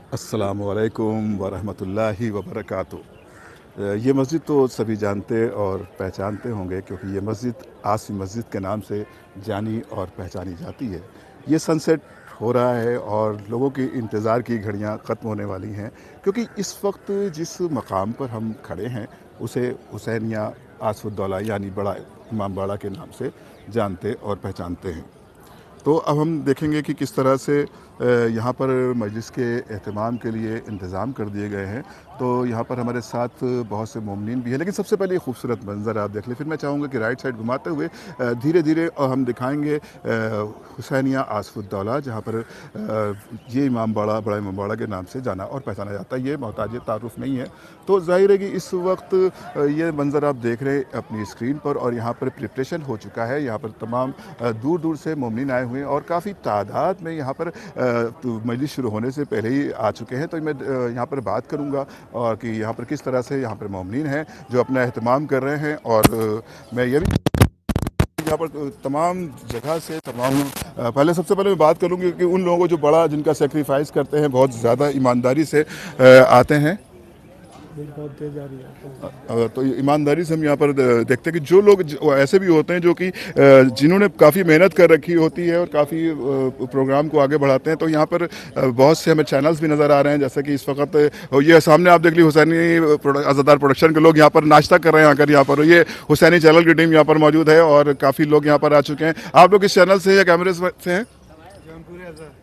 अस्सलामुअलैकुम वरहमतुल्लाहि वबरकातुहू। ये मस्जिद तो सभी जानते और पहचानते होंगे क्योंकि ये मस्जिद आसिम मस्जिद के नाम से जानी और पहचानी जाती है। ये सनसेट हो रहा है और लोगों की इंतज़ार की घड़ियां ख़त्म होने वाली हैं क्योंकि इस वक्त जिस मकाम पर हम खड़े हैं उसे हुसैनिया आसफुद्दौला यानी बड़ा इमाम बाड़ा के नाम से जानते और पहचानते हैं। तो अब हम देखेंगे कि किस तरह से यहाँ पर मजलिस के एहतमाम के लिए इंतज़ाम कर दिए गए हैं। तो यहाँ पर हमारे साथ बहुत से मोमिनीन भी हैं, लेकिन सबसे पहले ये खूबसूरत मंज़र आप देख लें। फिर मैं चाहूँगा कि राइट साइड घुमाते हुए धीरे धीरे हम दिखाएंगे हुसैनिया आसफुद्दौला, जहाँ पर ये इमाम बाड़ा बड़ा इमाम बाड़ा के नाम से जाना और पहचाना जाता है। ये मोहताज तारुफ नहीं है। तो ज़ाहिर है कि इस वक्त ये मंज़र आप देख रहे हैं अपनी स्क्रीन पर और यहाँ पर प्रिपरेशन हो चुका है। यहाँ पर तमाम दूर दूर से मोमिनीन आए हुए हैं और काफ़ी तादाद में यहाँ पर तो मजलिस शुरू होने से पहले ही आ चुके हैं। तो मैं यहाँ पर बात करूँगा और कि यहाँ पर किस तरह से यहाँ पर मोमिनीन हैं जो अपना एहतमाम कर रहे हैं। और मैं ये भी यहाँ पर तमाम जगह से तमाम पहले सबसे पहले मैं बात करूँगी कि उन लोगों को जो बड़ा जिनका सेक्रीफाइस करते हैं, बहुत ज़्यादा ईमानदारी से आते हैं। बहुत तेज आ रही है। तो ईमानदारी से हम यहाँ पर देखते हैं कि जो लोग ऐसे भी होते हैं जो कि जिन्होंने काफ़ी मेहनत कर रखी होती है और काफ़ी प्रोग्राम को आगे बढ़ाते हैं। तो यहाँ पर बहुत से हमें चैनल्स भी नज़र आ रहे हैं, जैसे कि इस वक्त ये सामने आप देख ली हुसैनी आज़ादार प्रोडक्शन के लोग यहाँ पर नाश्ता कर रहे हैं आकर। यहाँ पर ये हुसैनी चैनल की टीम यहाँ पर मौजूद है और काफ़ी लोग यहाँ पर आ चुके हैं। आप लोग इस चैनल से या कैमरे से हैं?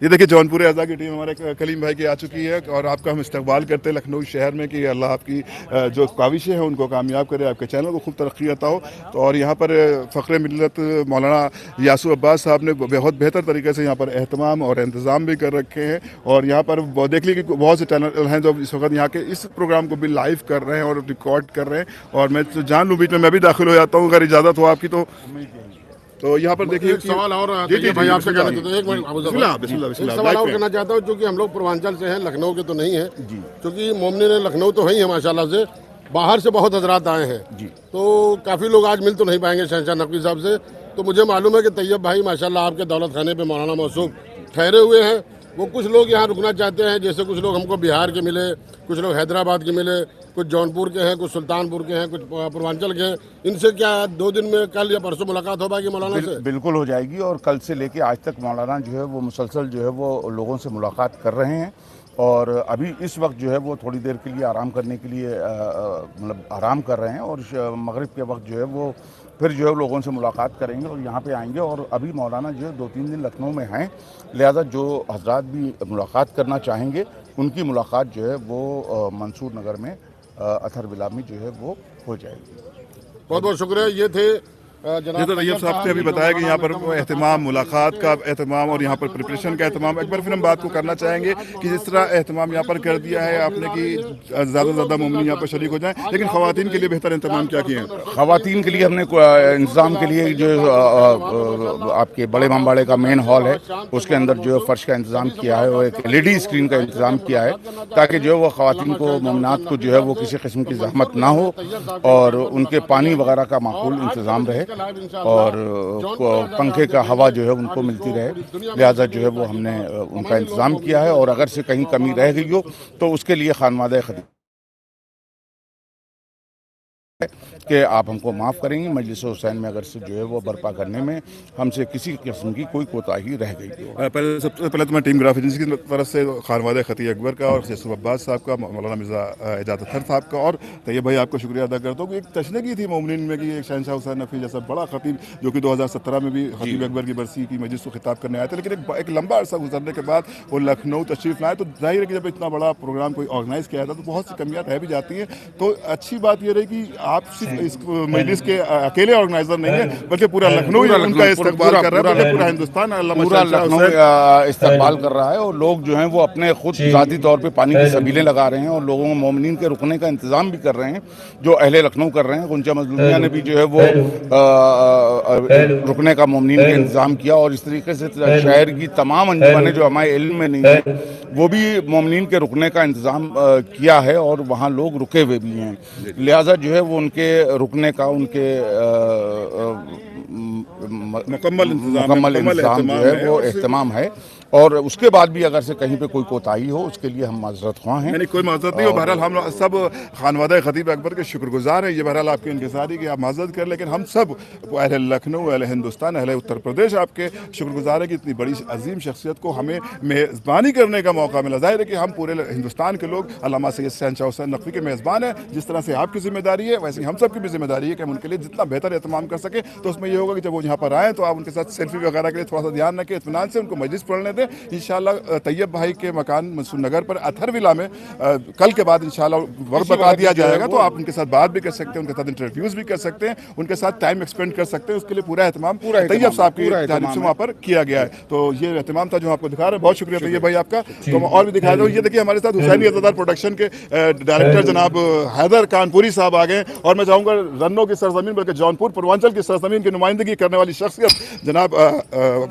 ये देखिए जौनपुर अज़ा की टीम हमारे कलीम भाई की आ चुकी है और आपका हम इस्तकबाल करते हैं लखनऊ शहर में कि अल्लाह आपकी जो काविशें हैं उनको कामयाब करे, आपके चैनल को खूब तरक्की अता हो। तो और यहाँ पर फ़ख्र मिल्लत मौलाना यासू अब्बास साहब ने बहुत बेहतर तरीके से यहाँ पर एहतमाम और इंतज़ाम भी कर रखे हैं। और यहाँ पर देख लीजिए कि बहुत से चैनल हैं जो इस वक्त यहाँ के इस प्रोग्राम को भी लाइव कर रहे हैं और रिकॉर्ड कर रहे हैं। और मैं तो जान लूँ बीच में मैं भी दाखिल हो जाता हूँ अगर इजाज़त हो आपकी। तो यहाँ पर देखिए सवाल और भाई आपसे कहना चाहता हूँ, एक मिनट सवाल और कहना चाहता हूँ, क्योंकि हम लोग पूर्वांचल से हैं, लखनऊ के तो नहीं है। क्योंकि मोमिनीन लखनऊ तो है ही माशाल्लाह से, बाहर से बहुत हजरात आए हैं जी। तो काफ़ी लोग आज मिल तो नहीं पाएंगे शहंशाह नकवी साहब से। तो मुझे मालूम है कि तैयब भाई माशाल्लाह आपके दौलत खाने पे मौलाना मौसूफ ठहरे हुए हैं। वो कुछ लोग यहाँ रुकना चाहते हैं, जैसे कुछ लोग हमको बिहार के मिले, कुछ लोग हैदराबाद के मिले, कुछ जौनपुर के हैं, कुछ सुल्तानपुर के हैं, कुछ पूर्वांचल के हैं। इनसे क्या 2 दिन में कल या परसों मुलाकात हो पाएगी मौलाना से? बिल्कुल हो जाएगी। और कल से लेके आज तक मौलाना जो है वो मुसलसल जो है वो लोगों से मुलाकात कर रहे हैं। और अभी इस वक्त जो है वो थोड़ी देर के लिए आराम करने के लिए मतलब आराम कर रहे हैं और मगरिब के वक्त जो है वो फिर जो है लोगों से मुलाकात करेंगे और यहाँ पे आएंगे। और अभी मौलाना जो है 2-3 दिन लखनऊ में हैं, लिहाजा जो हजरात भी मुलाकात करना चाहेंगे उनकी मुलाकात जो है वो मंसूर नगर में अथर विला में जो है वो हो जाएगी। बहुत बहुत शुक्रिया। ये थे जनाब तैयब साहब ने अभी बताया कि यहाँ पर एहतमाम, मुलाकात का एहतमाम और यहाँ पर प्रिपरेशन का एहतमाम। एक बार फिर हम बात को करना चाहेंगे कि जिस तरह एहतमाम यहाँ पर कर दिया है आपने कि ज़्यादा से ज़्यादा मोमिनीन यहाँ पर शरीक हो जाएं, लेकिन ख़वातीन के लिए बेहतर इंतजाम क्या किए हैं? ख़वातीन के लिए हमने इंतज़ाम के लिए जो आपके बड़े इमाम बाड़े का मेन हॉल है उसके अंदर जो है फ़र्श का इंतज़ाम किया है और एक LED स्क्रीन का इंतज़ाम किया है ताकि जो है वो ख़वातीन को, मोमिनात को जो है वो किसी किस्म की ज़हमत ना हो और उनके पानी वगैरह का माकूल इंतज़ाम रहे और पंखे का हवा जो है उनको मिलती रहे। लिहाजा जो है वो हमने उनका इंतज़ाम किया है। और अगर से कहीं कमी रह गई हो तो उसके लिए खानवादा खदीम कि आप हमको माफ़ करेंगे, मजलिस हुसैन में अगर से जो है वो बर्पा करने में हमसे किसी किस्म की कोई कोताही रह गई हो। पहले सबसे पहले तो मैं टीम ग्राफिक्स की तरफ से खानवादा खतीब अकबर का और यासूब अब्बास साहब का, मौलाना मिर्ज़ा एजाज अत्तर साहब का और तैयब भाई आपका शुक्रिया अदा करता हूँ कि एक तशनगी थी मोमिनीन में कि एक शहंशाह हुसैन नकवी जैसा बड़ा खतीब जो कि 2017 में भी खतीब अकबर की बरसी की मजलिस को खिताब करने आए थे, लेकिन एक लंबा अर्सा गुजरने के बाद वो लखनऊ तशरीफ़ लाए। तो जाहिर है कि जब इतना बड़ा प्रोग्राम कोई ऑर्गेनाइज़ किया था तो बहुत सी कमियाँ रह भी जाती हैं। तो अच्छी बात ये रही कि आप सिर्फ इस मजलिस के अकेले ऑर्गेनाइजर नहीं है बल्कि पूरा लखनऊ उनका इस्तकबाल कर रहा है, पूरा हिंदुस्तान पूरा लखनऊ इस्तकबाल कर रहा है। और लोग जो हैं वो अपने खुद ज़ाती तौर पे पानी की सबीलें लगा रहे हैं और लोगों को मोमिनीन के रुकने का इंतज़ाम भी कर रहे हैं जो अहले लखनऊ कर रहे हैं। गुंजा मजलूमिया ने भी जो है वो रुकने का मोमिनीन का इंतज़ाम किया और इस तरीके से शहर की तमाम अंजुमनें जो हमारे इल्म में नहीं है वो भी मोमिनीन के रुकने का इंतज़ाम किया है और वहाँ लोग रुके हुए भी हैं। लिहाजा जो है वो उनके रुकने का उनके मुकम्मल इंतज़ाम जो है वो एहतमाम है। और उसके बाद भी अगर से कहीं पे कोई कोताही हो उसके लिए हम माजरत ख्वाह हैं। यानी कोई माजरत नहीं हो, बहरहाल हम सब खानवादा खतीब अकबर के शुक्रगुजार हैं। ये बहरहाल आपकी इंतज़ारी कि आप माजरत करें, लेकिन हम सब अहले लखनऊ, अहले हिंदुस्तान, अहले उत्तर प्रदेश आपके शुक्रगुजार है कि इतनी बड़ी अजीम शख्सियत को हमें मेज़बानी करने का मौका मिला। ज़ाहिर है कि हम पूरे हिंदुस्तान के लोग अल्लामा सैयद शहनशाह हुसैन नकवी के मेज़बान हैं। जिस तरह से आपकी जिम्मेदारी है वैसे ही हम सब की भी जिम्मेदारी है कि हम उनके लिए जितना बेहतर एहतमाम कर सकें। तो उसमें ये होगा कि जब वो यहाँ पर आएँ तो आप उनके साथ सेल्फी वगैरह के लिए थोड़ा सा ध्यान रखें, इत्मीनान से उनको मजलिस पढ़ने दें। इंशाअल्लाह तैयब भाई के मकान मंसूर नगर पर अथर विला में कल के बाद इंशाअल्लाह वक्त बता दिया जाएगा, तो आप उनके साथ बात भी कर सकते हैं, उनके साथ इंटरव्यूज़ भी कर सकते हैं, उनके साथ टाइम एक्सपेंड कर सकते हैं। उसके लिए पूरा एहतमाम तैयब साहब की जानिब से वहाँ पर किया गया है। तो ये एहतमाम था जो आपको दिखा रहे हैं। बहुत शुक्रिया तैयब भाई आपका। तो मैं और भी दिखा दूँ, ये देखिए हमारे साथ हुसैनी अज़ादार प्रोडक्शन के डायरेक्टर जनाब हैदर कानपुरी साहब आ गए, और मैं चाहूँगा रन्नों की सरजमीन बल्कि जौनपुर पूर्वांचल की सरजमीन की नुमाइंदगी करने वाली शख्सियत जनाब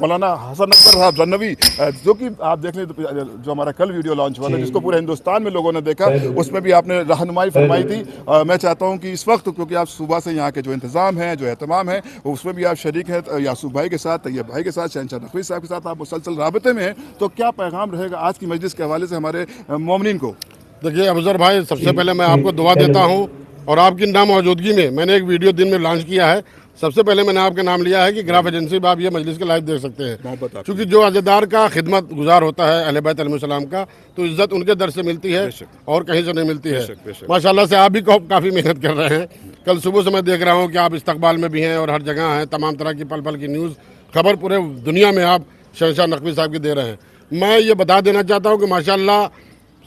मौलाना हसन अकबर साहब रन्नवी, जो कि आप देख लें जो हमारा कल वीडियो लॉन्च हुआ था जिसको पूरे हिंदुस्तान में लोगों ने देखा, उसमें भी आपने रहनुमाई फरमाई थी। मैं चाहता हूँ कि इस वक्त क्योंकि आप सुबह से यहाँ के जो इंतज़ाम है, जो एहतमाम है, उसमें भी आप शरीक हैं यासूफ भाई के साथ, तैयब भाई के साथ, शहनशाह नकवी साहब के साथ आप मुसलसल राबते में हैं, तो क्या पैगाम रहेगा आज की मजलिस के हवाले से हमारे मोमिनीन को? देखिए अफजर भाई, सबसे पहले मैं आपको दुआ देता हूँ, और आपकी नामौजूदगी में मैंने एक वीडियो दिन में लॉन्च किया है। सबसे पहले मैंने आपका नाम लिया है कि ग्राफ एजेंसी में आप ये मजलिस के लाइव देख सकते हैं, क्योंकि जो अज़ेदार का खिदमत गुजार होता है अहले बैत अलैहिस्सलाम का, तो इज़्ज़त उनके दर से मिलती है और कहीं से नहीं मिलती है। माशाल्लाह से आप भी काफ़ी मेहनत कर रहे हैं। कल सुबह से मैं देख रहा हूँ कि आप इस्तकबाल में भी हैं और हर जगह हैं, तमाम तरह की पल पल की न्यूज़ खबर पूरे दुनिया में आप शहनशाह नकवी साहब की दे रहे हैं। मैं ये बता देना चाहता हूँ कि माशाल्लाह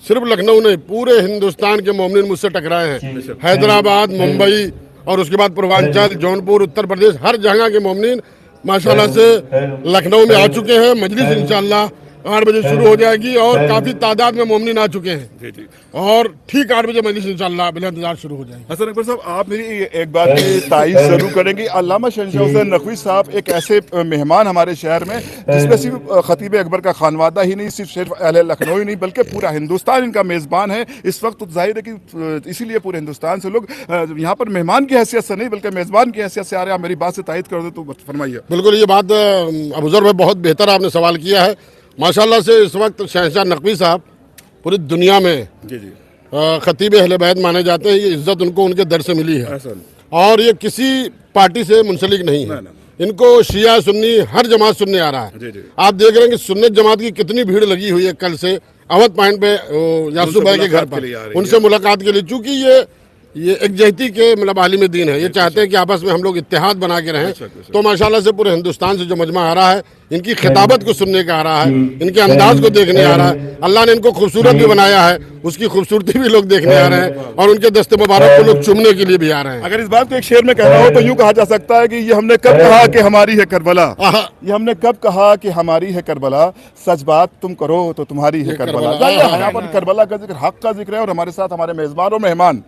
सिर्फ लखनऊ नहीं, पूरे हिंदुस्तान के मोमिन मुझसे टकराए हैं। हैदराबाद, मुंबई और उसके बाद पूर्वांचल, जौनपुर, उत्तर प्रदेश, हर जगह के मोमिन माशाल्लाह से लखनऊ में आ चुके हैं। मजलिस इंशाअल्लाह 8 बजे शुरू हो जाएगी और काफ़ी तादाद में मोमिन आ चुके हैं, और ठीक 8 बजे मजलिस इंशाअल्लाह बिला इंतजार शुरू हो जाएगी। हसन अकबर साहब, आप मेरी एक बात की तारीफ जरूर करेंगे। अल्लामा शहनशाह हुसैन नकवी साहब एक ऐसे मेहमान हमारे शहर में जिसमें सिर्फ खतीब अकबर का खानवादा ही नहीं, सिर्फ अहले लखनऊ ही नहीं, बल्कि पूरा हिंदुस्तान इनका मेज़बान है इस वक्त। तो जाहिर है कि इसीलिए पूरे हिंदुस्तान से लोग यहाँ पर मेहमान की हैसियत से नहीं बल्कि मेज़बान की हैसियत से आ रहे हैं। आप मेरी बात से तायद कर दो तो फरमाइए। बिल्कुल, ये बात अबूज़र भाई बहुत बेहतर आपने सवाल किया है। माशाल्लाह से इस वक्त शहनशाह नकवी साहब पूरी दुनिया में खतीब अहले बैत माने जाते हैं। ये इज्जत उनको उनके दर से मिली है, और ये किसी पार्टी से मुंसलिक नहीं है। इनको शिया सुन्नी हर जमात सुनने आ रहा है। आप देख रहे हैं कि सुन्नत जमात की कितनी भीड़ लगी हुई है कल से अवध पॉइंट पे यासूफ भाई के घर पर उनसे मुलाकात के लिए, चूँकि ये एकजहती के मतलब आलिम दीन है। ये चाहते हैं कि आपस में हम लोग इत्तेहाद बना के रहें। तो माशाल्लाह से पूरे हिंदुस्तान से जो मजमा आ रहा है, इनकी खिताबत को सुनने का आ रहा है, इनके अंदाज को देखने आ रहा है। अल्लाह ने इनको खूबसूरत भी बनाया है, उसकी खूबसूरती भी लोग देखने आ रहे हैं, और उनके दस्ते मुबारक को लोग चूमने के लिए भी आ रहे हैं। अगर इस बात को एक शेर में कहना हो तो यूँ कहा जा सकता है कि ये हमने कब कहा कि हमारी है करबला, ये हमने कब कहा कि हमारी है करबला, सच बात तुम करो तो तुम्हारी है करबला। यहाँ पर करबला का जिक्र, हक का जिक्र है, और हमारे साथ हमारे मेज़बान और मेहमान,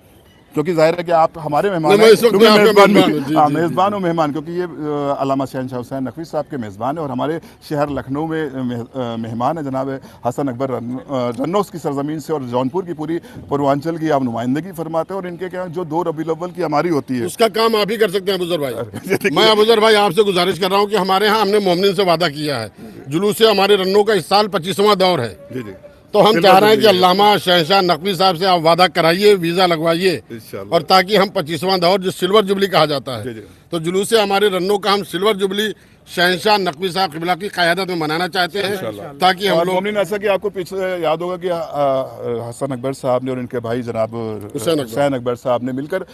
क्योंकि जाहिर है कि आप हमारे मेहमान हैं, मेज़बान और मेहमान, क्योंकि ये अल्लामा शहनशाह हुसैन नकवी साहब के मेज़बान है और हमारे शहर लखनऊ में मेहमान है जनाब हसन अकबर रन्नौ की सरजमीन से, और जौनपुर की पूरी पूर्वांचल की आप नुमाइंदगी फरमाते हैं। और इनके क्या जो 2 रबीउल अव्वल की हमारी होती है, उसका काम आप ही कर सकते हैं अबूज़र भाई। मैं अबूज़र भाई आपसे गुजारिश कर रहा हूँ कि हमारे यहाँ हमने मोमिन से वादा किया है, जुलूस से हमारे रन्नौ का इस साल 25वां दौर है। तो हम चाह रहे हैं कि अल्लामा शहनशाह नकवी साहब से आप वादा कराइए, वीज़ा लगवाइए, और ताकि हम 25वां दौर जो सिल्वर जुबली कहा जाता है, तो जुलूस से हमारे रन्नौ का हम सिल्वर जुबली शहनशाह नकवी साहब क़िबला की क़यादत में मनाना चाहते हैं, ताकि हम लोग। ऐसा कि आपको पीछे याद होगा कि हसन अकबर साहब ने और इनके भाई जनाब हुसैन अकबर साहब ने मिलकर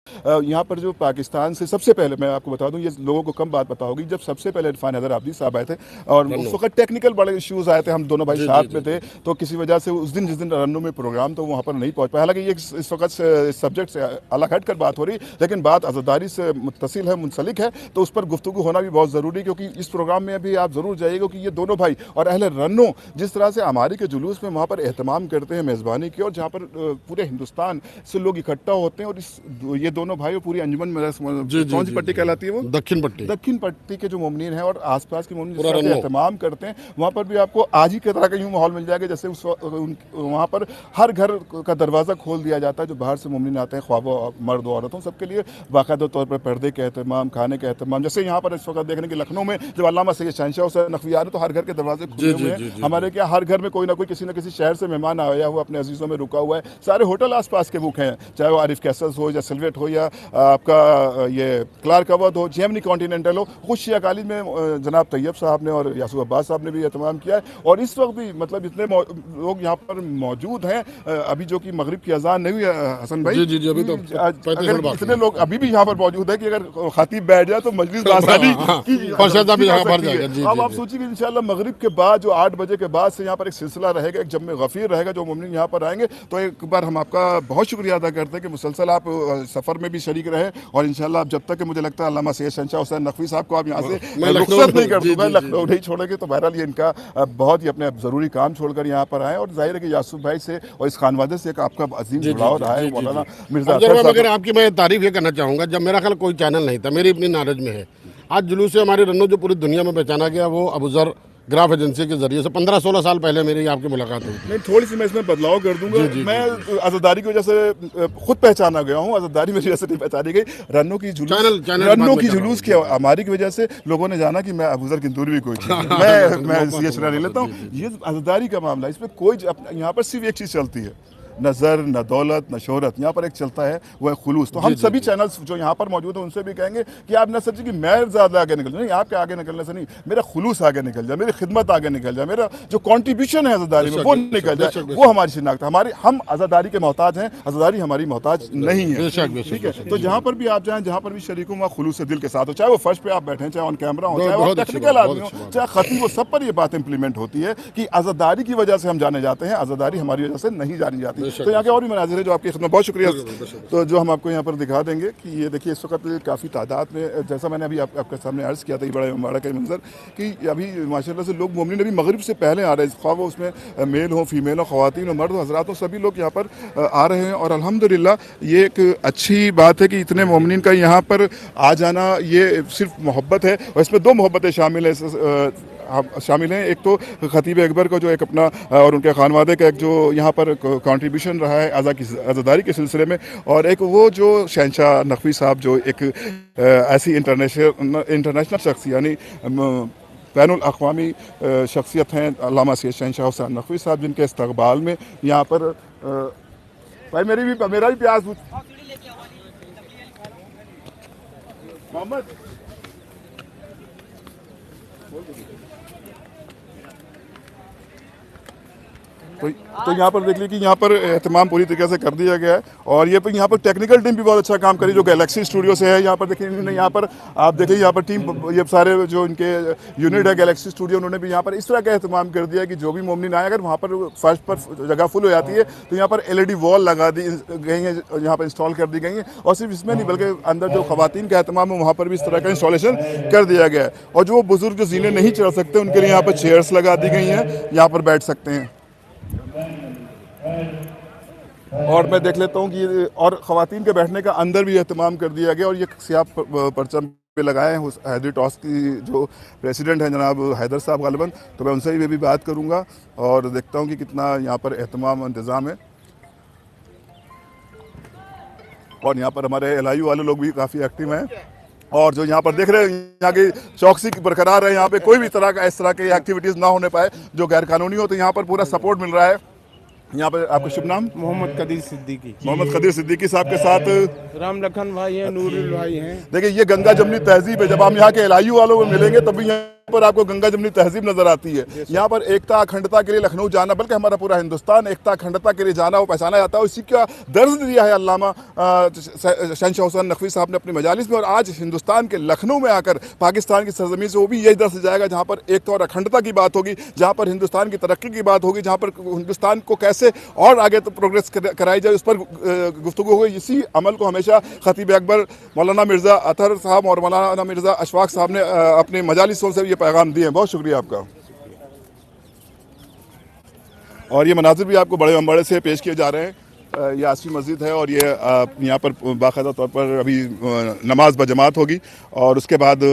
यहाँ पर जो पाकिस्तान से सबसे पहले, मैं आपको बता दूं, ये लोगों को कम बात पता होगी, जब सबसे पहले इरफान हैदर आबदी साहब आए थे और उस वक्त टेक्निकल बड़े इश्यूज आए थे, हम दोनों भाई साथ में थे, तो किसी वजह से उस दिन जिस दिन रन्नू में प्रोग्राम तो वहाँ पर नहीं पहुँच पाया। हालांकि ये इस वक्त सब्जेक्ट से अलग हट कर बात हो रही, लेकिन बात आज़ादारी से मुत्तसिल है, मुंसलिक है, तो उस पर गुफ्तगू होना भी बहुत ज़रूरी, क्योंकि इस प्रोग्राम में अभी आप ज़रूर जाइएगा कि ये दोनों भाई और अहले रन्नू जिस तरह से हमारी के जुलूस में वहाँ पर एहतमाम करते हैं मेज़बानी की, और जहाँ पर पूरे हिंदुस्तान से लोग इकट्ठा होते हैं, और ये दोनों भाई और पूरी अंजुमन में जी, कौन सी पट्टी कहलाती है वो? दक्षिण पट्टी। दक्षिण पट्टी के जो मोमिनीन हैं और आसपास के मोमिनीन पूरा जिसका एहतमाम करते हैं, वहाँ पर भी आपको आज ही की तरह का यूँ माहौल मिल जाएगा जैसे उस वहाँ पर हर घर का दरवाज़ा खोल दिया जाता है। जो बाहर से मोमिनीन आते हैं, ख्वाब मर्द औरतों, सबके लिए बाकायदा तौर पर पर्दे का एहतमाम, खाने का एहतमाम। जैसे यहाँ पर इस वक्त देख रहे हैं कि लखनऊ में जब अल्लामा सैयद शहंशाह हुसैन नकवी आ रहे तो हर घर के दरवाजे खुले हुए हैं। हमारे क्या हर घर में कोई ना कोई किसी न किसी शहर से मेहमान आया हुआ अपने अजीज़ों में रुका हुआ है। सारे होटल आसपास के बुक हैं, चाहे वो आरिफ कैसल्स हो या सिल्वेट हो या आपका ये क्लार्क अवध हो, जेमिनी कॉन्टिनेंटल हो। खुशिया कॉलेज में जनाब तैयब साहब ने और यासूब अब्बास साहब ने भी एहतमाम किया है। और इस वक्त भी मतलब इतने लोग यहाँ पर मौजूद हैं, अभी जो कि मगरिब की अजान नहीं हुई हसन भाई, जी, अभी तो अगर इतने लोग अभी भी यहाँ पर मौजूद है कि अगर खतीब बैठ जाए तो मजलिस आसानी अब आप सोचिए कि इंशाल्लाह मगरिब के बाद जो 8 बजे के बाद से यहाँ पर एक सिलसिला रहेगा, एक जम्मे गफीर रहेगा। जो मोमिन यहाँ पर आएंगे तो एक बार हम आपका बहुत शुक्रिया अदा करते हैं कि मुसलसल आप सफ़र में भी शरीक रहे और इंशाल्लाह अब जब तक कि मुझे लगता है अल्लामा सैयद शहंशाह हुसैन नकवी साहब को आप यहाँ से रुखसत नहीं कर दूँगा, लखनऊ नहीं छोड़ेंगे, तो बहरहाल ये इनका बहुत ही अपने ज़रूरी काम छोड़कर यहाँ पर आए। और जाहिर है कि यासूब भाई से और इस खानवादे से एक आपका अजीम जुड़ाव रहा है। मौलाना मिर्जा अगर आपकी मैं तारीफ ये करना चाहूँगा, जब मेरा ख्याल कोई चैनल नहीं था, मेरी अपनी नॉलेज में है, आज जुलूस से हमारे रन्नू जो पूरी दुनिया में पहचाना गया वो अबूजर ग्राफ एजेंसी के जरिए से 15-16 साल पहले मेरी आपकी मुलाकात हुई। नहीं, थोड़ी सी मैं इसमें बदलाव कर दूंगा। मैं आज़ादारी की वजह से खुद पहचाना गया हूँ, आज़ादारी मेरी वजह से नहीं पहचानी गई। रन्नू की जुलूस की हमारी की वजह से लोगों ने जाना कि मैं अबूजर किंतूरी भी कोई चीज़ मैं ये शरा ले लेता हूँ। ये आज़ादारी का मामला, इसमें कोई यहाँ पर सिर्फ एक चीज़ चलती है, न ज़र न दौलत न शोहरत, यहाँ पर एक चलता है वो है खुलूस। तो हम सभी चैनल्स जो यहाँ पर मौजूद हैं उनसे भी कहेंगे कि आप न समझिए कि मैं ज़्यादा आगे निकल जाऊँ, नहीं, आपके आगे निकलने से नहीं, मेरा खुलूस आगे निकल जाए, मेरी खिदमत आगे निकल जाए, मेरा जो कॉन्ट्रीब्यूशन है आज़ादारी में वो निकल जाए, वो हमारी शिनाख्त है। हमारी हम आज़ादारी के मोहताज हैं, आज़ादारी हमारी मोहताज नहीं है। ठीक है, तो जहाँ पर भी आप जाएँ, जहाँ पर भी शरीक हूँ, वहाँ खुलूस से दिल के साथ हो, चाहे वो फर्श पे आप बैठे, चाहे ऑन कैमरा हो, चाहे वो टेक्निकल आदमी हो, चाहे खतीब हो, सब पर ये बात इंप्लीमेंट होती है कि आज़ादारी की वजह से हम जाने जाते हैं, आज़ादारी हमारी वजह से नहीं जानी जाती। तो यहाँ के और भी मनाजिर है जो आपकी खिदमत, बहुत शुक्रिया। तो जो हम आपको यहाँ पर दिखा देंगे कि ये देखिए इस वक्त काफ़ी तादाद में, जैसा मैंने अभी आपके सामने अर्ज़ किया था, ये बड़ा इमारत का मंजर कि अभी माशाल्लाह से लोग मोमिनीन अभी मगरिब से पहले आ रहे हैं, ख्वाह वो उसमें मेल हो, फीमेल हो, ख़वातीन हो, मर्द हो, हज़रात हो, सभी लोग यहाँ पर आ रहे हैं। और अल्हम्दुलिल्लाह ये एक अच्छी बात है कि इतने मोमिनीन का यहाँ पर आ जाना, ये सिर्फ मोहब्बत है और इसमें 2 मोहब्बतें शामिल हैं। एक तो खतीब अकबर को जो एक अपना और उनके खानवादे का एक जो यहाँ पर कंट्रीब्यूशन रहा है आज़ादारी के सिलसिले में, और एक वो जो शहंशाह नकवी साहब जो एक ऐसी इंटरनेशनल शख्स यानी बैनुल अक़वामी शख्सियत हैं, अल्लामा सैयद शहंशाह हुसैन नकवी साहब, जिनके इस्तक़बाल में यहाँ पर भाई मेरा भी प्यास मोहम्मद तो यहाँ पर देख लीजिए कि यहाँ पर एहतमाम पूरी तरीके से कर दिया गया है। और ये यहाँ पर टेक्निकल टीम भी बहुत अच्छा काम करी जो गैलेक्सी स्टूडियो से है। यहाँ पर देखिए इन्होंने यहाँ पर आप देखिए यहाँ पर टीम, ये सारे जो इनके यूनिट है गैलेक्सी स्टूडियो, उन्होंने भी यहाँ पर इस तरह का एहतमाम कर दिया कि जो भी मोमिनीन आए, अगर वहाँ पर फर्स्ट पर जगह फुल हो जाती है तो यहाँ पर LED वॉल लगा दी गई है, यहाँ पर इंस्टॉल कर दी गई हैं। और सिर्फ इसमें नहीं बल्कि अंदर जो ख़वातीन का एहतमाम है वहाँ पर भी इस तरह का इंस्टॉलेशन कर दिया गया है। और जो बुजुर्ग जो ज़ीने नहीं चढ़ सकते उनके लिए यहाँ पर चेयर्स लगा दी गई हैं, यहाँ पर बैठ सकते हैं। और मैं देख लेता हूँ कि और ख़वातीन के बैठने का अंदर भी एहतमाम कर दिया गया। और ये सियाह परचम पे लगाए हैं हैदरी टॉस की जो प्रेसिडेंट हैं जनाब हैदर साहब गालिबन, तो मैं उनसे भी बात करूँगा और देखता हूँ कि कितना यहाँ पर एहतमाम इंतज़ाम है। और यहाँ पर हमारे LIU वाले लोग भी काफ़ी एक्टिव हैं और जो यहाँ पर देख रहे हैं यहाँ की चौकसी बरकरार है, यहाँ पे कोई भी तरह का इस तरह के एक्टिविटीज़ ना होने पाए जो गैर कानूनी हो, तो यहाँ पर पूरा सपोर्ट मिल रहा है। यहाँ पर आपका शुभ नाम? मोहम्मद कदीर सिद्दीकी। मोहम्मद कदीर सिद्दीकी साहब के साथ राम लखन भाई हैं, नूरुल भाई हैं। देखिए ये गंगा जमनी तहजीब है। जब हम यहाँ के LIU वालों को मिलेंगे तब भी यहाँ पर आपको गंगा जमनी तहजीब नजर आती है। यहाँ पर एकता अखंडता के लिए लखनऊ जाना, बल्कि हमारा पूरा हिंदुस्तान एकता अखंडता के लिए जाना वो पहचाना जाता है। इसी का दर्ज दिया है अल्लामा शहंशाह हुसैन नकवी साहब ने अपनी मजालिस में। और आज हिंदुस्तान के लखनऊ में आकर पाकिस्तान की सरजमीन से वो भी यही दर्ज जाएगा जहाँ पर एकता और अखंडता की बात होगी, जहाँ पर हिंदुस्तान की तरक्की की बात होगी, जहाँ पर हिंदुस्तान को कैसे और आगे तो प्रोग्रेस कराई जाए उस पर गुफ्तगू होगी। इसी अमल को हमेशा खतीब अकबर मौलाना मिर्ज़ा अतहर साहब और मौलाना मिर्ज़ा अशफाक साहब ने अपने मजालिसों से ये पैगाम दिए हैं। बहुत शुक्रिया आपका। और ये मनाजिर भी आपको बड़े अम्बाड़े से पेश किए जा रहे हैं। ये आसमी मस्जिद है और ये यहाँ पर बाकायदा तौर पर अभी नमाज बजमात होगी और उसके बाद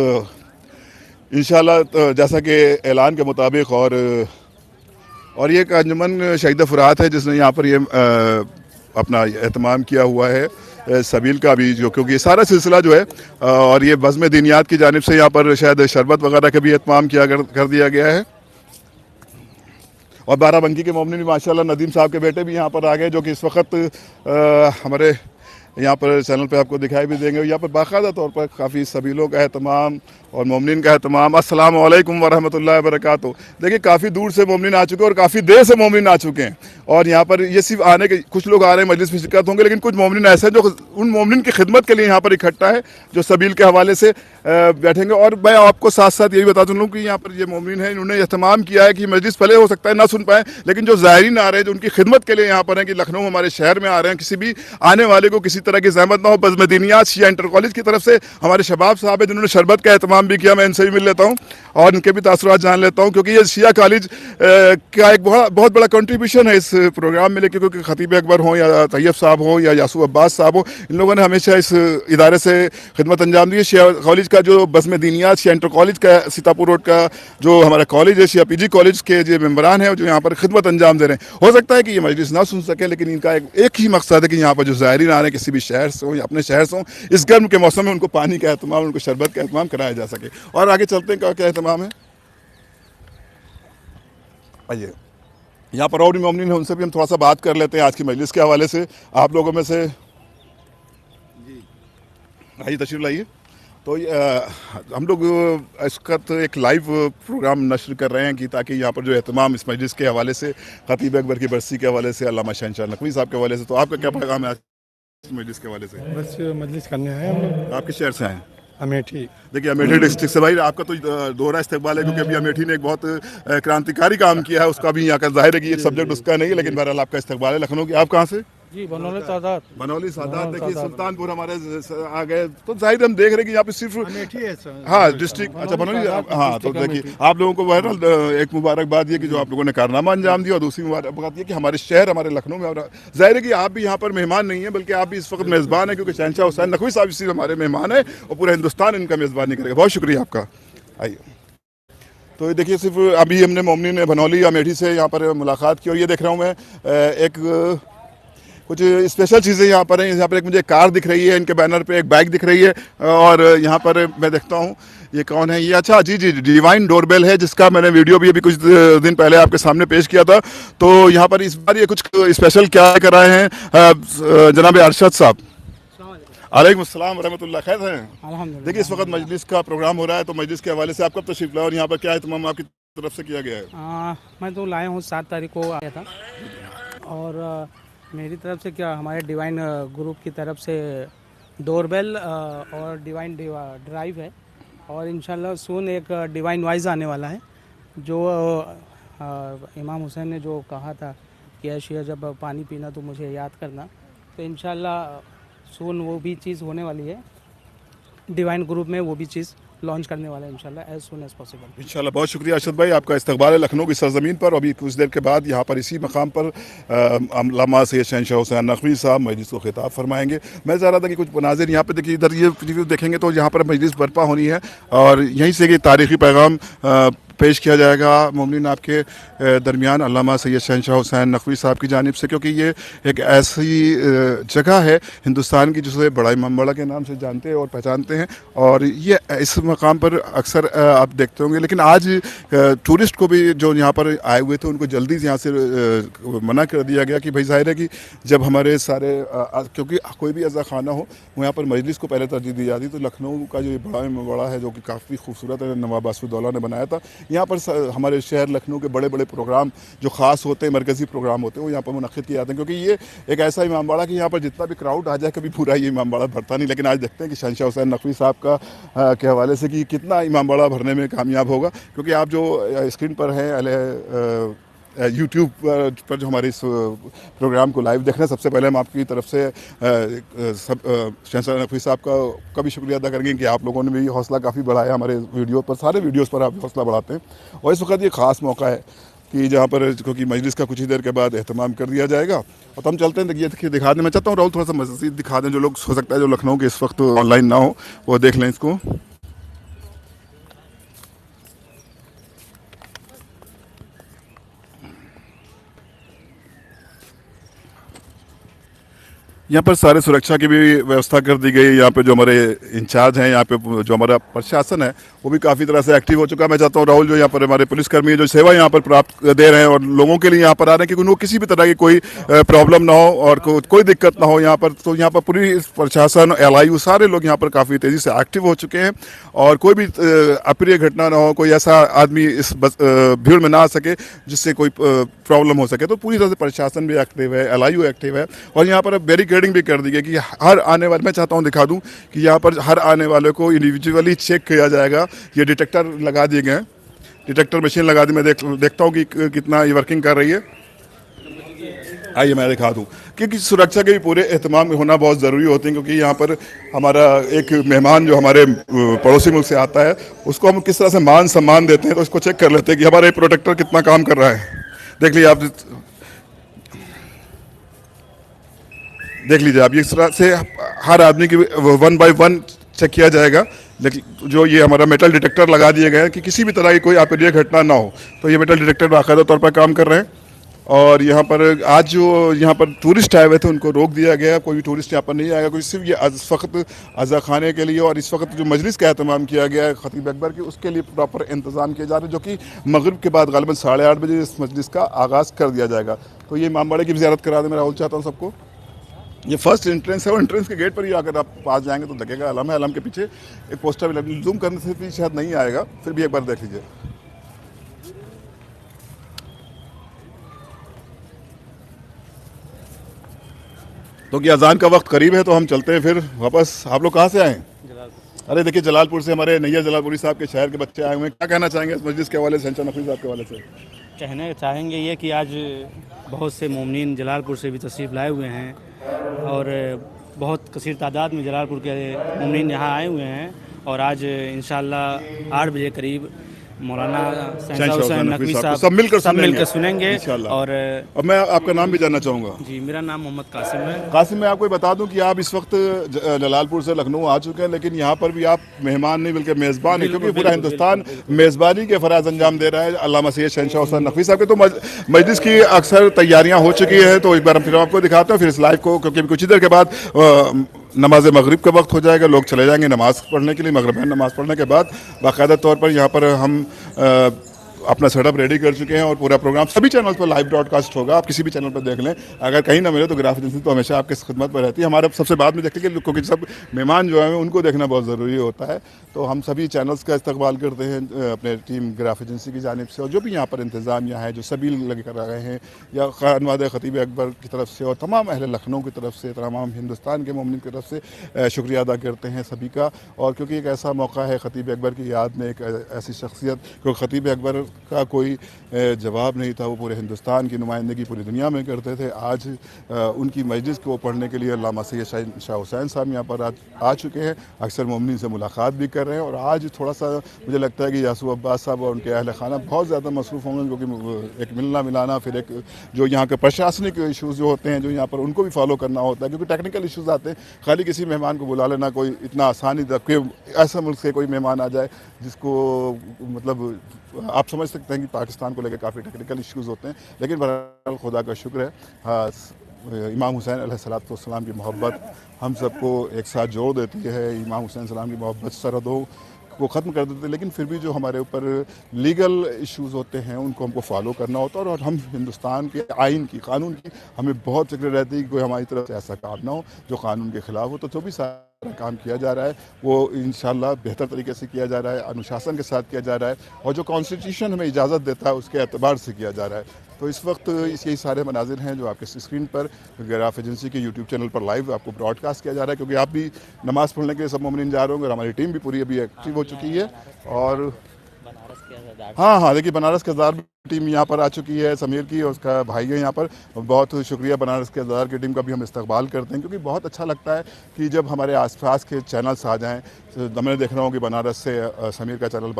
इंशाल्लाह जैसा कि ऐलान के मुताबिक और ये एक अंजुमन शहीद फुरात है जिसने यहाँ पर ये अपना एहतमाम किया हुआ है सबील का भी, जो क्योंकि ये सारा सिलसिला जो है और ये बज़्म दीनियात की जानिब से यहाँ पर शायद शरबत वगैरह का भी एहतमाम कर दिया गया है। और बाराबंकी के मोमिन भी माशाल्लाह नदीम साहब के बेटे भी यहाँ पर आ गए, जो कि इस वक्त हमारे यहाँ पर चैनल पे आपको दिखाई भी देंगे। यहाँ पर बाकायदा तौर पर काफ़ी सबीलों का एहतमाम और मोमिन का एहतमाम। अस्सलाम वालेकुम वरहमतुल्लाहि वबरकातुहू। देखिए काफ़ी दूर से मोमिन आ चुके हैं और काफ़ी देर से मोमिन आ चुके हैं और यहाँ पर ये सिर्फ आने के कुछ लोग आ रहे हैं, मजलिस में शिरकत होंगे, लेकिन कुछ मोमिन ऐसे हैं जो उन मोमिन की खिदमत के लिए यहाँ पर इकट्ठा है, जो सबील के हवाले से बैठेंगे। और मैं आपको साथ साथ यही बता दूँ कि यहाँ पर ये मोमिन है, इन्होंने एहतमाम किया है कि मजलिस पहले हो सकता है ना सुन पाए, लेकिन जो ज़ायरीन आ रहे हैं जो उनकी खिदमत के लिए यहाँ पर हैं कि लखनऊ हमारे शहर में आ रहे हैं, किसी भी आने वाले को किसी तरह की जहमत ना हो। बज़्म दीनियात शिया इंटर कॉलेज की तरफ से हमारे शबाब साहब है जिन्होंने शरबत का एहतमाम भी किया, मैं इनसे भी मिल लेता हूँ और इनके भी तासुरात जान लेता हूँ, क्योंकि ये शिया कॉलेज का एक बहुत बड़ा कंट्रीब्यूशन है इस प्रोग्राम में। लेकिन क्योंकि खतीब अकबर हों या तैयब साहब हो या यासूब अब्बास साहब हो, इन लोगों ने हमेशा इस इदारे से खिदमत अंजाम दी है। शिया कॉलेज का जो बज़्म दीनियात शिया इंटर कॉलेज का सीतापुर रोड का जो हमारा कॉलेज है, शिया पीजी कॉलेज के जो मेम्बरान हैं जो यहाँ पर खिदमत अंजाम दे रहे हैं। हो सकता है कि ये मजलिस ना सुन सके, लेकिन इनका एक ही मकसद है कि यहाँ पर जो ज़ायरीन आ रहे हैं किसी भी शहर से हो या अपने शहर से हो, इस गर्म के मौसम में उनको पानी का एहतमाम, उनको शरबत का एहतमाम कराया जा सके। और आगे चलते हैं, क्या एहतमाम है। आइए यहाँ पर और भी मोमिन है, उनसे भी हम थोड़ा सा बात कर लेते हैं आज की मजलिस के हवाले से। आप लोगों में से आइए तशरीफ लाइए। तो हम लोग इस वक्त एक लाइव प्रोग्राम नश्र कर रहे हैं कि ताकि यहाँ पर जो एहतमाम इस मजलिस के हवाले से, खतीब अकबर की बरसी के हवाले से, अल्लामा शहनशाह नकवी साहब के हवाले से, तो आपका क्या पैगाम है आज मजलिस के हवाले से? बस मजलिस करने आए हम लोग। आपके शहर से आए? अमेठी। देखिए अमेठी डिस्ट्रिक्ट से भाई आपका तो दोहरा इस्तेकबाल है, क्योंकि अभी अमेठी ने एक बहुत क्रांतिकारी काम किया है, उसका भी यहाँ का जाहिर है कि ये सब्जेक्ट उसका नहीं है, लेकिन बहरहाल आपका इस्तेकबाल है। लखनऊ की आप कहाँ से? जी बनौली सादात। बनौली सादात। देखिए सुल्तानपुर हमारे आ गए, तो जाहिर हम देख रहे हैं कि यहाँ पे सिर्फ हाँ डिस्ट्रिक्ट, अच्छा बनौली, हाँ। तो देखिए आप लोगों को बहरहाल एक मुबारकबाद ये कि जो आप लोगों ने कारनामा अंजाम दिया, और दूसरी मुबारकबाद ये कि हमारे शहर, हमारे लखनऊ में, और जाहिर है कि आप भी यहाँ पर मेहमान नहीं है, बल्कि आप भी इस वक्त मेज़बान है, क्योंकि शहनशाह हुसैन नकवी साहब सिर्फ हमारे मेहमान है और पूरा हिंदुस्तान इनका मेज़बानी करेगा। बहुत शुक्रिया आपका। आइए तो देखिए सिर्फ अभी हमने मोमिन ने बनौली अमेठी से यहाँ पर मुलाकात की, और ये देख रहा हूँ मैं एक कुछ स्पेशल चीज़ें यहाँ पर हैं। यहाँ पर एक मुझे कार दिख रही है, इनके बैनर पे एक बाइक दिख रही है, और यहाँ पर मैं देखता हूँ ये कौन है ये, अच्छा जी जी डिवाइन डोरबेल है, जिसका मैंने वीडियो भी अभी कुछ दिन पहले आपके सामने पेश किया था। तो यहाँ पर इस बार ये कुछ स्पेशल क्या कर रहे हैं जनाब अरशद साहब? अलैकुम अस्सलाम रहमतुल्लाह, खैर हैं? अल्हम्दुलिल्लाह। देखिए इस वक्त मजलिस का प्रोग्राम हो रहा है, तो मजलिस के हवाले से आप कब तशरीफ लाए और यहाँ पर क्या एहतमाम आपकी तरफ से किया गया है? मैं तो लाया हूँ 7 तारीख को आया था, और मेरी तरफ से क्या हमारे डिवाइन ग्रुप की तरफ से डोरबेल और डिवाइन ड्राइव है, और इंशाल्लाह सून एक डिवाइन वाइज आने वाला है, जो इमाम हुसैन ने जो कहा था कि ऐशिया जब पानी पीना तो मुझे याद करना, तो इंशाल्लाह सून वो भी चीज़ होने वाली है। डिवाइन ग्रुप में वो भी चीज़ लॉन्च करने वाला है इंशाल्लाह एज सून एज पॉसिबल। इंशाल्लाह। बहुत शुक्रिया अरशद भाई, आपका इस्तकबाल है लखनऊ की सरजमीन पर। अभी कुछ देर के बाद यहाँ पर इसी मकाम पर अल्लामा सैयद शहनशाह हुसैन नकवी साहब मजलिस को खिताब फरमाएंगे। मैं चाह रहा था कि कुछ मनाजिर यहाँ पे देखिए, इधर ये रिव्यू देखेंगे तो यहाँ पर मजलिस बर्पा होनी है, और यहीं से कि तारीख़ी पैगाम पेश किया जाएगा मोमिन आपके दरमियान अल्लामा सैयद शहनशाह हुसैन नकवी साहब की जानिब से, क्योंकि ये एक ऐसी जगह है हिंदुस्तान की जिसे बड़ा इमाम बाड़ा के नाम से जानते हैं और पहचानते हैं, और ये इस मकाम पर अक्सर आप देखते होंगे। लेकिन आज टूरिस्ट को भी जो यहाँ पर आए हुए थे उनको जल्दी से यहाँ से मना कर दिया गया कि भाई जाहिर है कि जब हमारे सारे क्योंकि कोई भी अज़ा खाना हो वो यहाँ पर मजलिस को पहले तरजीह दी जाती, तो लखनऊ का जो बड़ा इमाम बाड़ा है जो कि काफ़ी खूबसूरत है, नवाब आसिफउद्दौला ने बनाया था, यहाँ पर हमारे शहर लखनऊ के बड़े बड़े प्रोग्राम जो ख़ास होते हैं, मरकज़ी प्रोग्राम होते हैं, वो यहाँ पर मुनक़्क़िद किए जाते हैं, क्योंकि ये एक ऐसा इमाम बाड़ा कि यहाँ पर जितना भी क्राउड आ जाए कभी पूरा ये इमाम बाड़ा भरता नहीं। लेकिन आज देखते हैं कि शहनशाह हुसैन नकवी साहब का के हवाले से कि कितना इमाम बाड़ा भरने में कामयाब होगा, क्योंकि आप जो स्क्रीन पर हैं यूट्यूब पर जो हमारे इस प्रोग्राम को लाइव देखना, सबसे पहले हम आपकी तरफ से शहनशाह नकवी साहब का भी शुक्रिया अदा करेंगे कि आप लोगों ने भी हौसला काफ़ी बढ़ाया हमारे वीडियो पर, सारे वीडियोस पर आप हौसला बढ़ाते हैं, और इस वक्त ये ख़ास मौका है। कि जहाँ पर क्योंकि मजलिस का कुछ ही देर के बाद एहतमाम कर दिया जाएगा। और तो हम चलते हैं, ये देखिए दिखा दें, मैं चाहता हूँ राहुल थोड़ा सा मस्जिद दिखा दें, जो लोग हो सकता है जो लखनऊ के इस वक्त ऑनलाइन ना हो वो देख लें इसको। यहाँ पर सारे सुरक्षा की भी व्यवस्था कर दी गई। यहाँ पे जो हमारे इंचार्ज हैं, यहाँ पे जो हमारा प्रशासन है वो भी काफ़ी तरह से एक्टिव हो चुका है। मैं चाहता हूँ राहुल जो यहाँ पर हमारे पुलिसकर्मी जो सेवा यहाँ पर प्राप्त दे रहे हैं और लोगों के लिए यहाँ पर आ रहे हैं कि उनको किसी भी तरह की कोई प्रॉब्लम ना हो और कोई दिक्कत ना हो यहाँ पर, तो यहाँ पर पूरी प्रशासन LIU सारे लोग यहाँ पर काफ़ी तेज़ी से एक्टिव हो चुके हैं और कोई भी अप्रिय घटना ना हो, कोई ऐसा आदमी इस भीड़ में ना आ सके जिससे कोई प्रॉब्लम हो सके। तो पूरी तरह से प्रशासन भी एक्टिव है, LIU एक्टिव है और यहाँ पर बैरिकेडिंग भी कर दी गई कि हर आने वाले, मैं चाहता हूँ दिखा दूँ कि यहाँ पर हर आने वाले को इंडिविजुअली चेक किया जाएगा। ये डिटेक्टर लगा दिए गए हैं, डिटेक्टर मशीन लगा दी। मैं देखता हूँ कि कितना ये वर्किंग कर रही है। आइए मैं दिखा दूँ, क्योंकि सुरक्षा के भी पूरे एहतमाम होना बहुत ज़रूरी होते हैं, क्योंकि यहाँ पर हमारा एक मेहमान जो हमारे पड़ोसी मुल्क से आता है उसको हम किस तरह से मान सम्मान देते हैं, तो इसको चेक कर लेते हैं कि हमारा प्रोटेक्टर कितना काम कर रहा है। देख लीजिए आप, देख लीजिए आप, इस तरह से हर आदमी की 1 by 1 चेक किया जाएगा। लेकिन जो ये हमारा मेटल डिटेक्टर लगा दिए गए हैं कि किसी भी तरह की कोई अप्रिय घटना ना हो, तो ये मेटल डिटेक्टर बाकायदा तौर पर काम कर रहे हैं। और यहाँ पर आज जो यहाँ पर टूरिस्ट आए हुए थे उनको रोक दिया गया, कोई भी टूरिस्ट यहाँ पर नहीं आएगा, कोई सिर्फ ये इस वक्त अज़ा खाने के लिए और इस वक्त जो मजलिस का एहतमाम किया गया है खतीब अकबर की, उसके लिए प्रॉपर इंतज़ाम किए जा रहे हैं, जो कि मगरिब के बाद ग़ालिबन 8:30 बजे इस मजलिस का आगाज़ कर दिया जाएगा। तो ये इमाम बाड़े की भी ज़ियारत करा दें, मैं राहुल चाहता हूँ सबको। ये फर्स्ट एंट्रेंस है और एंट्रेंस के गेट पर ही अगर आप पास जाएंगे तो लगेगा अलम है, अलम के पीछे एक पोस्टर भी लगे, जूम करने से भी शायद नहीं आएगा, फिर भी एक बार देख लीजिए। तो कि अजान का वक्त करीब है तो हम चलते हैं फिर वापस। आप लोग कहाँ से आए हैं? अरे देखिए जलालपुर से हमारे नैयर जलालपुरी साहब के शहर के बच्चे आए हुए हैं। क्या कहना चाहेंगे इस मस्जिद के हवाले से, शहंशाह नकवी साहब के हवाले से? कहना चाहेंगे ये कि आज बहुत से मोमिनीन जलालपुर से भी तशरीफ़ लाए हुए हैं और बहुत कसीर तादाद में जलालपुर के मोमिनीन यहाँ आए हुए हैं और आज इंशाअल्लाह 8 बजे करीब मौलाना शहंशाह हुसैन नकवी साहब सब मिलकर सुनेंगे। और अब मैं आपका नाम भी जानना चाहूँगा। जी, मेरा नाम मोहम्मद कासिम है। कासिम, मैं आपको बता दूं कि आप इस वक्त जलालपुर से लखनऊ आ चुके हैं, लेकिन यहाँ पर भी आप मेहमान नहीं बल्कि मेज़बान हैं, क्योंकि पूरा हिंदुस्तान मेज़बानी के फ़राज़ अंजाम दे रहा है अल्लामा सैयद शहंशाह हुसैन नकवी साहब के। तो मजलिस की अक्सर तैयारियाँ हो चुकी हैं, तो एक बार हम फिर आपको दिखाते हैं फिर इस लाइव को, क्योंकि कुछ ही देर के बाद नमाज मगरिब का वक्त हो जाएगा, लोग चले जाएंगे नमाज़ पढ़ने के लिए। मगरिबान नमाज़ पढ़ने के बाद बाकायदा तौर पर यहाँ पर हम अपना सेटअप रेडी कर चुके हैं और पूरा प्रोग्राम सभी चैनल्स पर लाइव ब्रॉडकास्ट होगा। आप किसी भी चैनल पर देख लें, अगर कहीं ना मिले तो ग्राफ एजेंसी तो हमेशा आपके खिदमत पर रहती है। हमारा सबसे बाद में देखते हैं क्योंकि सब मेहमान जो हैं उनको देखना बहुत ज़रूरी होता है, तो हम सभी चैनल्स का इस्तकबाल करते हैं अपने टीम ग्राफ एजेंसी की जानिब से, और जो भी यहाँ पर इंतज़ामिया है, जो सबील लगे कर रहे हैं या खानवाद खतीब अकबर की तरफ से और तमाम अहले लखनऊ की तरफ से, तमाम हिंदुस्तान के मोमिन की तरफ से शुक्रिया अदा करते हैं सभी का। और क्योंकि एक ऐसा मौका है खतीब अकबर की याद में, एक ऐसी शख्सियत, क्योंकि खतीब अकबर का कोई जवाब नहीं था, वो पूरे हिंदुस्तान की नुमाइंदगी पूरी दुनिया में करते थे। आज उनकी मजलिस को पढ़ने के लिए अल्लामा सैयद शहंशाह हुसैन साहब यहाँ पर आ चुके हैं, अक्सर मोमिनीन से मुलाकात भी कर रहे हैं। और आज थोड़ा सा मुझे लगता है कि यासूब अब्बास साहब और उनके अहल खाना बहुत ज़्यादा मसरूफ़ होंगे, क्योंकि एक मिलना मिलाना, फिर एक जो यहाँ के प्रशासनिक इशूज़ जो होते हैं जो यहाँ पर उनको भी फॉलो करना होता है, क्योंकि टेक्निकल इशूज़ आते हैं। खाली किसी मेहमान को बुला लेना कोई इतना आसानी कि ऐसा मुल्क से कोई मेहमान आ जाए जिसको मतलब आप समझ सकते हैं कि पाकिस्तान को लेकर काफ़ी टेक्निकल इश्यूज़ होते हैं, लेकिन बहरहाल खुदा का शुक्र है, हाँ, इमाम हुसैन अलैहिस्सलाम की मोहब्बत हम सबको एक साथ जोड़ देती है। इमाम हुसैन सलाम की मोहब्बत सरहदों को ख़त्म कर देते हैं, लेकिन फिर भी जो हमारे ऊपर लीगल इश्यूज़ होते हैं उनको हमको फॉलो करना होता है। और हम हिंदुस्तान के आइन की, कानून की हमें बहुत फिक्र रहती है कि कोई हमारी तरफ से ऐसा काम ना हो जो कानून के ख़िलाफ़ हो। तो जो भी सारा काम किया जा रहा है वो इंशाल्लाह बेहतर तरीके से किया जा रहा है, अनुशासन के साथ किया जा रहा है, और जो कॉन्स्टिट्यूशन हमें इजाज़त देता है उसके एतबार से किया जा रहा है। तो इस वक्त यही सारे मनाजिर हैं जो आपके स्क्रीन पर ग्राफ एजेंसी के यूट्यूब चैनल पर लाइव आपको ब्रॉडकास्ट किया जा रहा है, क्योंकि आप भी नमाज़ पढ़ने के लिए सब मोमिनीन जा रहे होंगे और हमारी टीम भी पूरी अभी एक्टिव हो चुकी है। और हाँ, देखिए बनारस के हज़ार टीम यहाँ पर आ चुकी है, समीर की और उसका भाई है यहाँ पर। बहुत शुक्रिया बनारस के अज़ार की टीम का भी हम इस्तकबाल करते हैं, क्योंकि बहुत अच्छा लगता है कि जब हमारे आसपास के चैनल्स आ जाएं। तो मैंने देख रहा हूँ कि बनारस से समीर का चैनल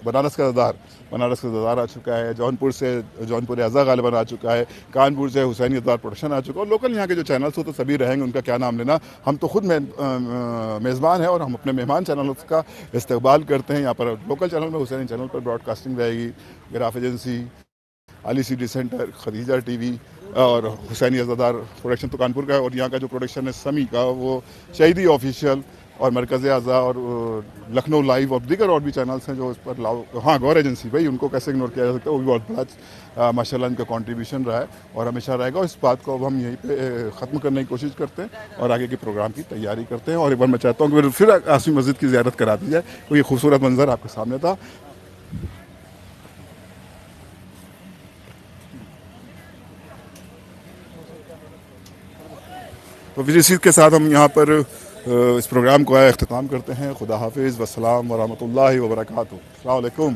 बनारस का अज़ार आ चुका है, जौनपुर अज़ा गालिबन आ चुका है, कानपुर से हुसैनी अज़ार प्रोडक्शन आ चुका है। और लोकल यहाँ के जो चैनल्स हो तो सभी रहेंगे, उनका क्या नाम लेना। हम तो खुद मेज़बान हैं और हम अपने मेहमान चैनलों का इस्तकबाल करते हैं। यहाँ पर लोकल चैनल में हुसैनी चैनल पर ब्रॉडकास्टिंग रहेगी, graph agency, Ali city centre, Khadija TV और हुसैनी अज़ादार प्रोडक्शन तो कानपुर का है। और यहाँ का जो प्रोडक्शन है समी का, वो शहीदी ऑफिशियल और मरकज़ आज़ा और लखनऊ लाइव और दीगर और भी चैनल्स हैं जो इस पर हाँ, गौर एजेंसी भाई, उनको कैसे इग्नोर किया जा सकता है। वो भी बहुत बड़ा माशाल्लाह इनका कंट्रीब्यूशन रहा है और हमेशा रहेगा। और इस बात को अब हम यहीं पे ख़त्म करने की कोशिश करते हैं और आगे के प्रोग्राम की तैयारी करते हैं। और एक बार मैं चाहता हूँ कि फिर आसिम मस्जिद की ज़ियारत करा दी जाए। तो ये खूबसूरत मंजर आपके सामने था। तो फिर इसी के साथ हम यहाँ पर इस प्रोग्राम को अख्तिताम करते हैं। खुदा हाफिज़, वस्सलाम व रहमतुल्लाहि व बरकातुहू। अस्सलाम वालेकुम।